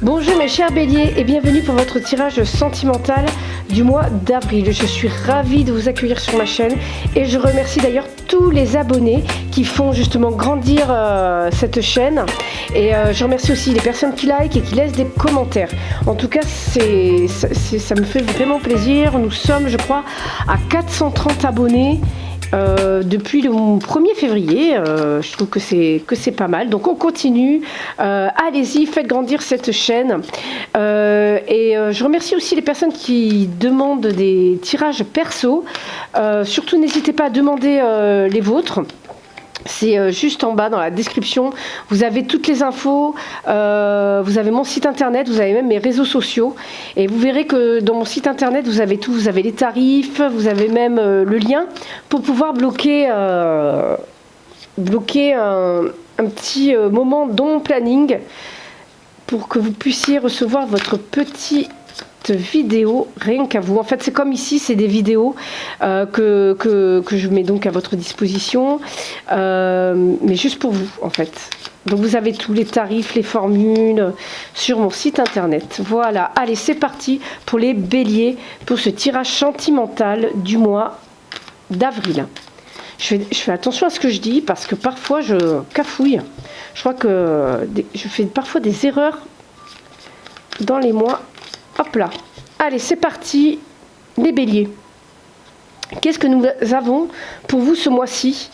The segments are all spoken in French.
Bonjour mes chers béliers et bienvenue pour votre tirage sentimental du mois d'avril. Je suis ravie de vous accueillir sur ma chaîne et je remercie d'ailleurs tous les abonnés qui font justement grandir cette chaîne. Et je remercie aussi les personnes qui like et qui laissent des commentaires. En tout cas, ça me fait vraiment plaisir. Nous sommes, je crois, à 430 abonnés. Depuis le 1er février, je trouve que c'est pas mal, donc on continue, allez-y, faites grandir cette chaîne, je remercie aussi les personnes qui demandent des tirages perso, surtout n'hésitez pas à demander les vôtres. C'est juste en bas dans la description, vous avez toutes les infos, vous avez mon site internet, vous avez même mes réseaux sociaux et vous verrez que dans mon site internet vous avez tout, vous avez les tarifs, vous avez même le lien pour pouvoir bloquer un petit moment dans mon planning pour que vous puissiez recevoir votre petite vidéo rien qu'à vous. En fait, c'est comme ici, c'est des vidéos que je mets donc à votre disposition, mais juste pour vous en fait. Donc vous avez tous les tarifs, les formules sur mon site internet. Voilà, allez, c'est parti pour les béliers, pour ce tirage sentimental du mois d'avril. Je fais attention à ce que je dis parce que parfois je cafouille. Je crois que je fais parfois des erreurs dans les mois. Hop là, allez, c'est parti, les béliers. Qu'est-ce que nous avons pour vous ce mois-ci?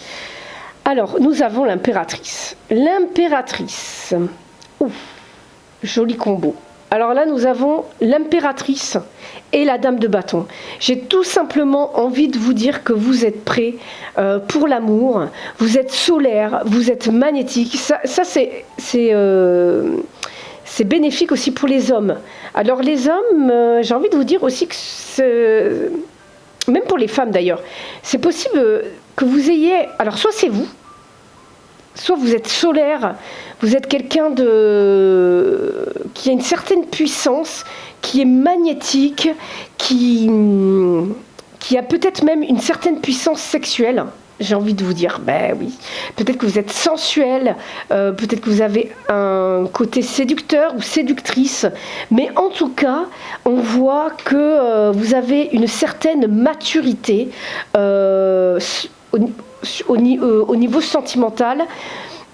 Alors, nous avons l'impératrice. L'impératrice, ouf, joli combo. Alors là, nous avons l'impératrice et la dame de bâton. J'ai tout simplement envie de vous dire que vous êtes prêts pour l'amour. Vous êtes solaire, vous êtes magnétique. Ça c'est bénéfique aussi pour les hommes. Alors les hommes, j'ai envie de vous dire aussi que, même pour les femmes d'ailleurs, c'est possible que vous ayez, alors soit c'est vous, soit vous êtes solaire, vous êtes quelqu'un qui a une certaine puissance, qui est magnétique, qui a peut-être même une certaine puissance sexuelle. J'ai envie de vous dire, ben oui, peut-être que vous êtes sensuel, peut-être que vous avez un côté séducteur ou séductrice, mais en tout cas, on voit que vous avez une certaine maturité au niveau sentimental.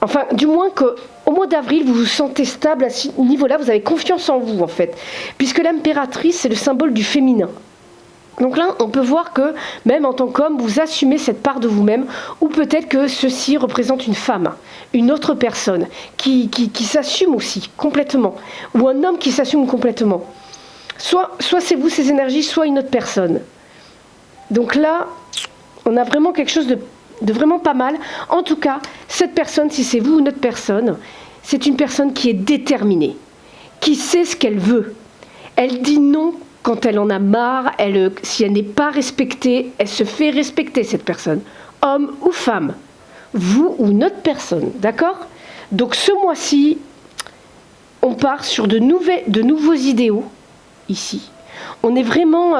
Enfin, du moins qu'au mois d'avril, vous vous sentez stable à ce niveau-là, vous avez confiance en vous en fait, puisque l'impératrice, c'est le symbole du féminin. Donc là, on peut voir que même en tant qu'homme, vous assumez cette part de vous-même, ou peut-être que ceci représente une femme, une autre personne, qui s'assume aussi complètement, ou un homme qui s'assume complètement. Soit c'est vous, ces énergies, soit une autre personne. Donc là, on a vraiment quelque chose de vraiment pas mal. En tout cas, cette personne, si c'est vous ou une autre personne, c'est une personne qui est déterminée, qui sait ce qu'elle veut. Elle dit non quand elle en a marre, si elle n'est pas respectée, elle se fait respecter, cette personne, homme ou femme, vous ou une autre personne, d'accord? Donc ce mois-ci, on part sur de nouveaux idéaux, ici. On est vraiment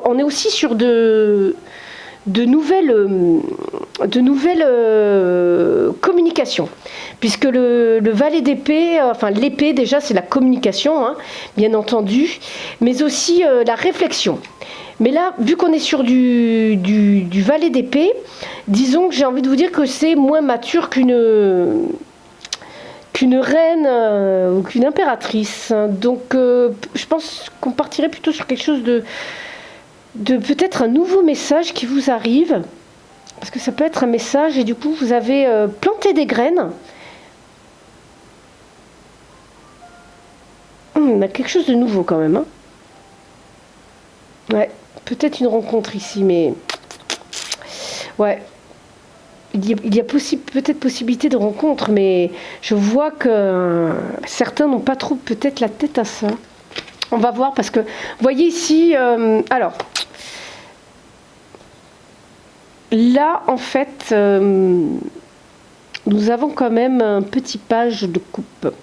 on est aussi sur de nouvelles communications, puisque le valet d'épée, enfin l'épée déjà c'est la communication, hein, bien entendu, mais aussi la réflexion. Mais là, vu qu'on est sur du valet d'épée, disons que j'ai envie de vous dire que c'est moins mature qu'une reine ou qu'une impératrice. Donc je pense qu'on partirait plutôt sur quelque chose de peut-être un nouveau message qui vous arrive, parce que ça peut être un message et du coup vous avez planté des graines. On a quelque chose de nouveau quand même, hein. Ouais, peut-être une rencontre ici, mais ouais, il y a peut-être possibilité de rencontre, mais je vois que certains n'ont pas trop peut-être la tête à ça. On va voir, parce que vous voyez ici, alors là, en fait, nous avons quand même un petit page de coupe.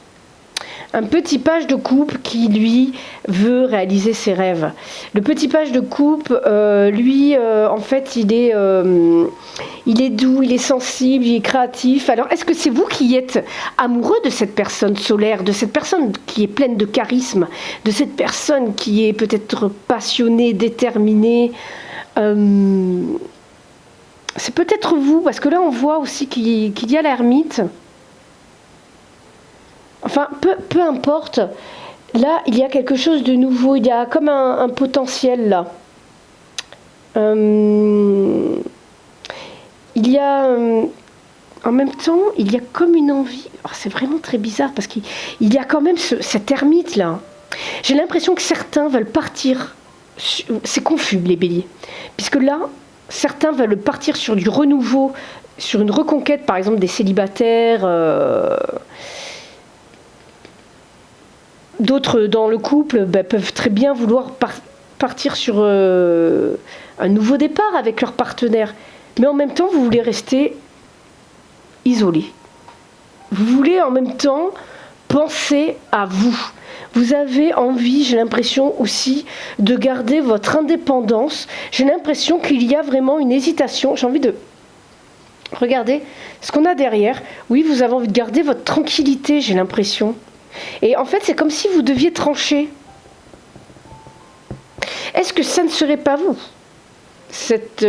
un petit page de couple qui, lui, veut réaliser ses rêves. Le petit page de couple, lui, en fait, il est doux, il est sensible, il est créatif. Alors, est-ce que c'est vous qui êtes amoureux de cette personne solaire, de cette personne qui est pleine de charisme, de cette personne qui est peut-être passionnée, déterminée c'est peut-être vous, parce que là, on voit aussi qu'il y a l'ermite. Enfin, peu importe. Là, il y a quelque chose de nouveau. Il y a comme un potentiel, là. Il y a... en même temps, il y a comme une envie. Oh, c'est vraiment très bizarre, parce qu'il y a quand même cet ermite, là. J'ai l'impression que certains veulent partir. C'est confus, les béliers. Puisque là... Certains veulent partir sur du renouveau, sur une reconquête, par exemple, des célibataires. D'autres, dans le couple, peuvent très bien vouloir partir sur un nouveau départ avec leur partenaire. Mais en même temps, vous voulez rester isolé. Vous voulez en même temps penser à vous. Vous avez envie, j'ai l'impression aussi, de garder votre indépendance. J'ai l'impression qu'il y a vraiment une hésitation. J'ai envie de regarder ce qu'on a derrière. Oui, vous avez envie de garder votre tranquillité, j'ai l'impression. Et en fait, c'est comme si vous deviez trancher. Est-ce que ça ne serait pas vous, cette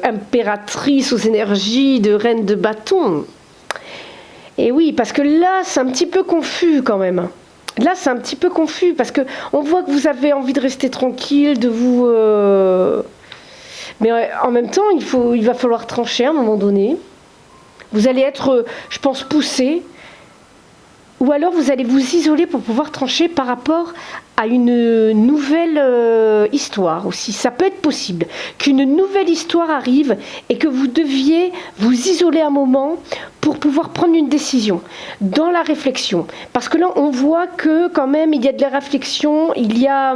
impératrice aux énergies de reine de bâton? Et oui, parce que là, c'est un petit peu confus quand même. Là, c'est un petit peu confus parce que on voit que vous avez envie de rester tranquille, de vous. Mais en même temps, il va falloir trancher à un moment donné. Vous allez être, je pense, poussé. Ou alors vous allez vous isoler pour pouvoir trancher par rapport à une nouvelle histoire aussi. Ça peut être possible qu'une nouvelle histoire arrive et que vous deviez vous isoler un moment pour pouvoir prendre une décision dans la réflexion. Parce que là, on voit que quand même, il y a de la réflexion, il y a...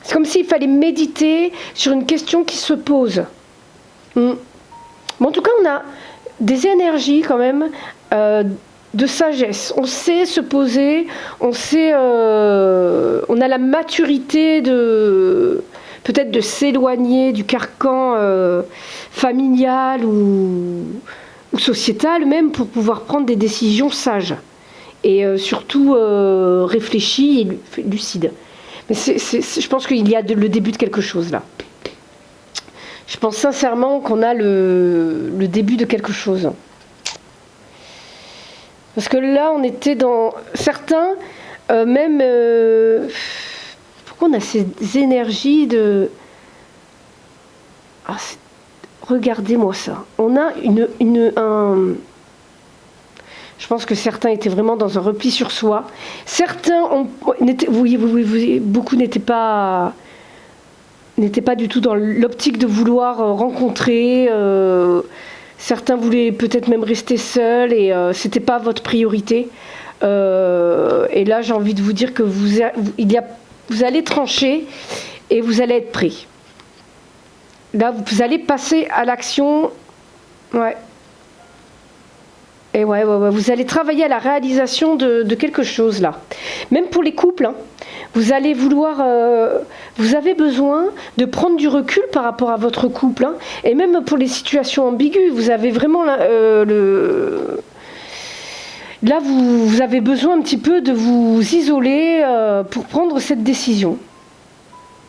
C'est comme s'il fallait méditer sur une question qui se pose. Mais en tout cas, on a des énergies quand même... de sagesse, on sait se poser, on sait, on a la maturité de peut-être de s'éloigner du carcan familial ou sociétal même pour pouvoir prendre des décisions sages et surtout réfléchies et lucides. Mais je pense qu'il y a le début de quelque chose là. Je pense sincèrement qu'on a le début de quelque chose. Parce que là, on était dans... Certains, même... pourquoi on a ces énergies de... Ah, regardez-moi ça. On a un... Je pense que certains étaient vraiment dans un repli sur soi. Certains, beaucoup n'étaient pas du tout dans l'optique de vouloir rencontrer... Certains voulaient peut-être même rester seuls et c'était pas votre priorité. Et là, j'ai envie de vous dire que vous allez trancher et vous allez être prêts. Là, vous allez passer à l'action. Ouais. Et ouais, vous allez travailler à la réalisation de quelque chose là. Même pour les couples, hein. Vous allez vouloir, vous avez besoin de prendre du recul par rapport à votre couple, hein. Et même pour les situations ambiguës, vous avez vraiment là, vous avez besoin un petit peu de vous isoler pour prendre cette décision.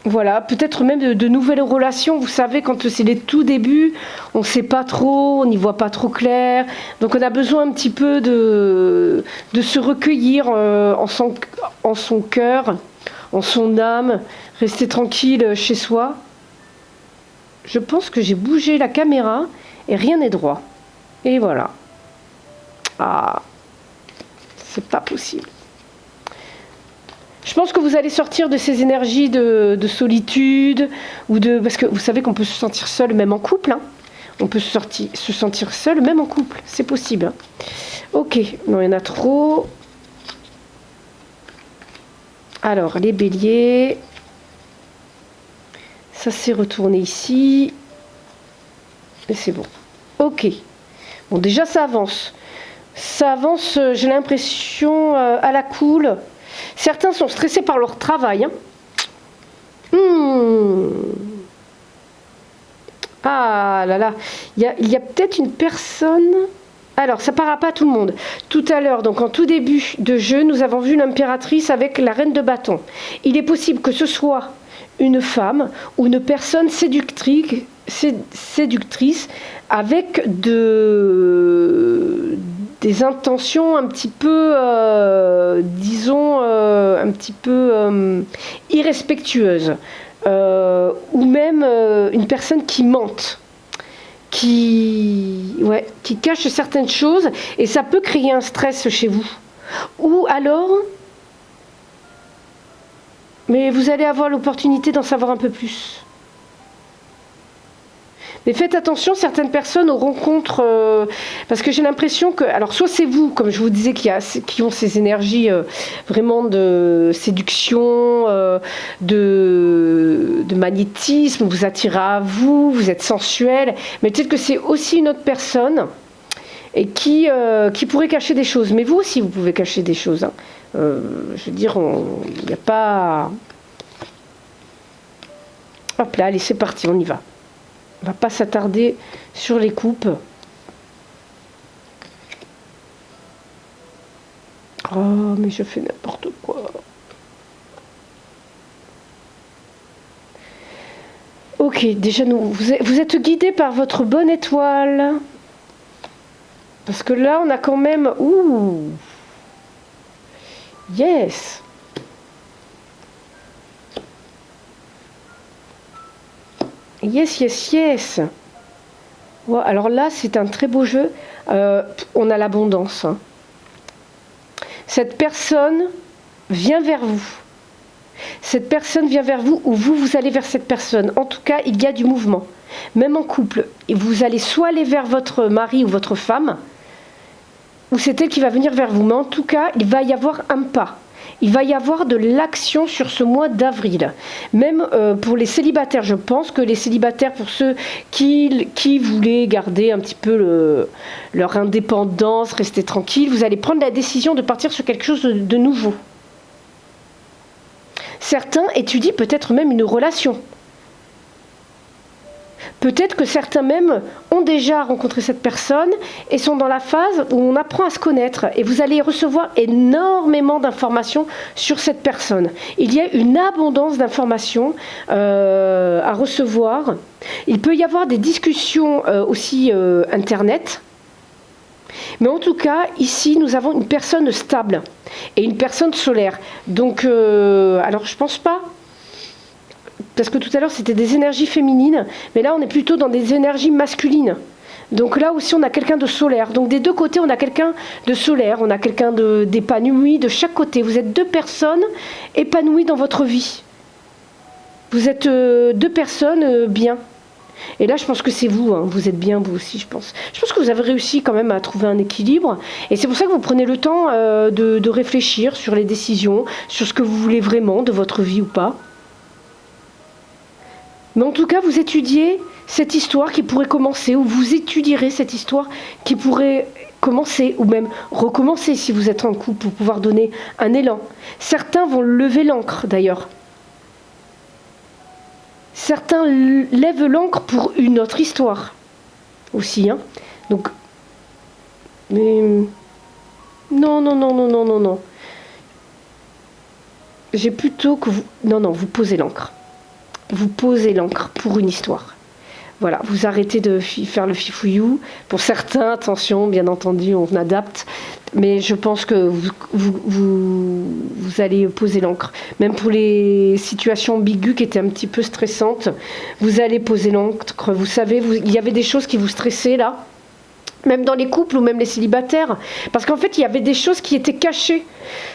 Voilà, peut-être même de nouvelles relations. Vous savez, quand c'est les tout débuts, on ne sait pas trop, on n'y voit pas trop clair. Donc on a besoin un petit peu de se recueillir en son cœur, en son âme, rester tranquille chez soi. Je pense que j'ai bougé la caméra et rien n'est droit. Et voilà. Ah, c'est pas possible. Je pense que vous allez sortir de ces énergies de solitude parce que vous savez qu'on peut se sentir seul même en couple, hein. On peut se sentir seul même en couple, c'est possible, hein. Ok, non, il y en a trop. Alors, les béliers, ça s'est retourné ici, et c'est bon. Ok, bon, déjà ça avance. Ça avance, j'ai l'impression, à la cool. Certains sont stressés par leur travail. Hein. Ah là là, il y a peut-être une personne... Alors, ça ne parlera pas à tout le monde. Tout à l'heure, donc en tout début de jeu, nous avons vu l'impératrice avec la reine de bâton. Il est possible que ce soit une femme ou une personne séductrice avec des intentions un petit peu, disons, un petit peu irrespectueuses. Ou même une personne qui mente. Qui cache certaines choses et ça peut créer un stress chez vous. Ou alors, mais vous allez avoir l'opportunité d'en savoir un peu plus. Mais faites attention, certaines personnes rencontrent... parce que j'ai l'impression que... Alors, soit c'est vous, comme je vous disais, qui ont ces énergies vraiment de séduction, de magnétisme, vous attirez à vous, vous êtes sensuel. Mais peut-être que c'est aussi une autre personne et qui pourrait cacher des choses. Mais vous aussi, vous pouvez cacher des choses. Hein. Je veux dire, il n'y a pas... Hop là, allez, c'est parti, on y va. On va pas s'attarder sur les coupes. Oh, mais je fais n'importe quoi. Ok, déjà, vous êtes guidé par votre bonne étoile. Parce que là, on a quand même... Ouh. Yes. Yes, yes, yes. Ouais, alors là, c'est un très beau jeu. On a l'abondance. Hein. Cette personne vient vers vous. Cette personne vient vers vous ou vous allez vers cette personne. En tout cas, il y a du mouvement. Même en couple. Et vous allez soit aller vers votre mari ou votre femme, ou c'est elle qui va venir vers vous. Mais en tout cas, il va y avoir un pas. Il va y avoir de l'action sur ce mois d'avril. Même pour les célibataires, je pense que les célibataires, pour ceux qui voulaient garder un petit peu leur indépendance, rester tranquille, vous allez prendre la décision de partir sur quelque chose de nouveau. Certains étudient peut-être même une relation. Peut-être que certains même ont déjà rencontré cette personne et sont dans la phase où on apprend à se connaître. Et vous allez recevoir énormément d'informations sur cette personne. Il y a une abondance d'informations à recevoir. Il peut y avoir des discussions aussi Internet. Mais en tout cas, ici, nous avons une personne stable et une personne solaire. Donc, alors je ne pense pas... Parce que tout à l'heure, c'était des énergies féminines, mais là, on est plutôt dans des énergies masculines. Donc là aussi, on a quelqu'un de solaire. Donc des deux côtés, on a quelqu'un de solaire, on a quelqu'un d'épanoui de chaque côté. Vous êtes deux personnes épanouies dans votre vie. Vous êtes deux personnes bien. Et là, je pense que c'est vous, hein. Vous êtes bien, vous aussi, je pense. Je pense que vous avez réussi quand même à trouver un équilibre. Et c'est pour ça que vous prenez le temps de réfléchir sur les décisions, sur ce que vous voulez vraiment de votre vie ou pas. Mais en tout cas, vous étudiez cette histoire qui pourrait commencer, ou vous étudierez cette histoire qui pourrait commencer, ou même recommencer si vous êtes en couple pour pouvoir donner un élan. Certains vont lever l'ancre d'ailleurs. Certains lèvent l'ancre pour une autre histoire aussi. Hein. Donc, mais non. J'ai plutôt que vous... Non, vous posez l'ancre. Vous posez l'ancre pour une histoire. Voilà, vous arrêtez de faire le fifouillou. Pour certains, attention, bien entendu, on adapte. Mais je pense que vous allez poser l'ancre. Même pour les situations ambiguës qui étaient un petit peu stressantes, vous allez poser l'ancre. Vous savez, il y avait des choses qui vous stressaient là. Même dans les couples ou même les célibataires. Parce qu'en fait, il y avait des choses qui étaient cachées.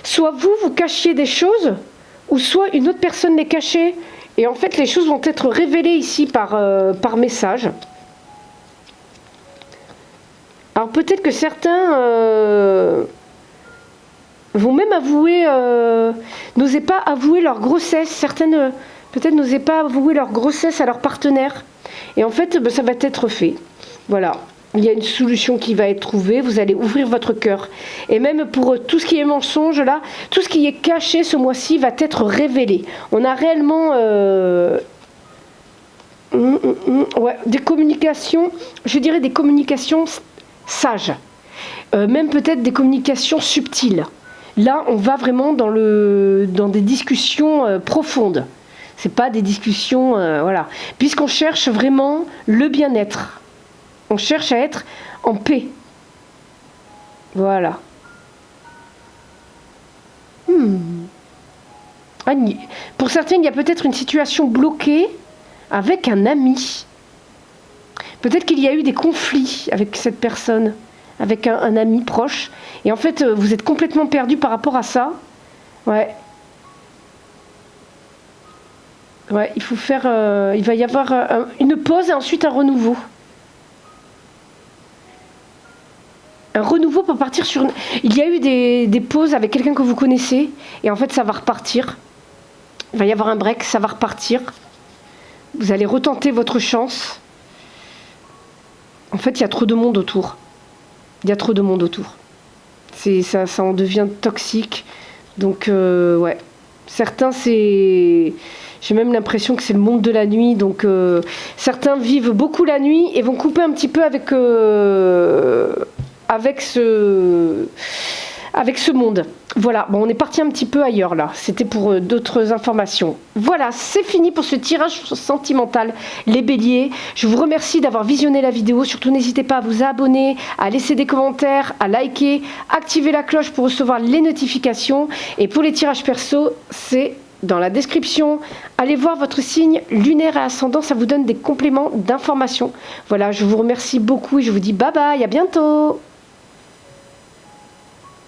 Soit vous cachiez des choses, ou soit une autre personne les cachait. Et en fait, les choses vont être révélées ici par message. Alors peut-être que certains vont même avouer, n'osaient pas avouer leur grossesse. Certaines peut-être n'osaient pas avouer leur grossesse à leur partenaire. Et en fait, ça va être fait. Voilà. il y a une solution qui va être trouvée, vous allez ouvrir votre cœur. Et même pour tout ce qui est mensonge, là, tout ce qui est caché ce mois-ci va être révélé. On a réellement ouais, des communications, je dirais des communications sages. Même peut-être des communications subtiles. Là, on va vraiment dans des discussions profondes. C'est pas des discussions, voilà. Puisqu'on cherche vraiment le bien-être. On cherche à être en paix. Voilà. Pour certains, il y a peut-être une situation bloquée avec un ami. Peut-être qu'il y a eu des conflits avec cette personne, avec un ami proche. Et en fait, vous êtes complètement perdu par rapport à ça. Ouais. Ouais, il faut faire... il va y avoir une pause et ensuite un renouveau. Un renouveau pour partir sur... Il y a eu des pauses avec quelqu'un que vous connaissez. Et en fait, ça va repartir. Il va y avoir un break, ça va repartir. Vous allez retenter votre chance. En fait, il y a trop de monde autour. Il y a trop de monde autour. Ça en devient toxique. Donc, ouais. Certains, c'est... J'ai même l'impression que c'est le monde de la nuit. Donc, certains vivent beaucoup la nuit et vont couper un petit peu avec ce monde. Voilà, bon, on est parti un petit peu ailleurs là. C'était pour d'autres informations. Voilà, c'est fini pour ce tirage sentimental, les béliers. Je vous remercie d'avoir visionné la vidéo. Surtout, n'hésitez pas à vous abonner, à laisser des commentaires, à liker, activer la cloche pour recevoir les notifications. Et pour les tirages perso, c'est dans la description. Allez voir votre signe lunaire et ascendant, ça vous donne des compléments d'informations. Voilà, je vous remercie beaucoup et je vous dis bye bye, à bientôt.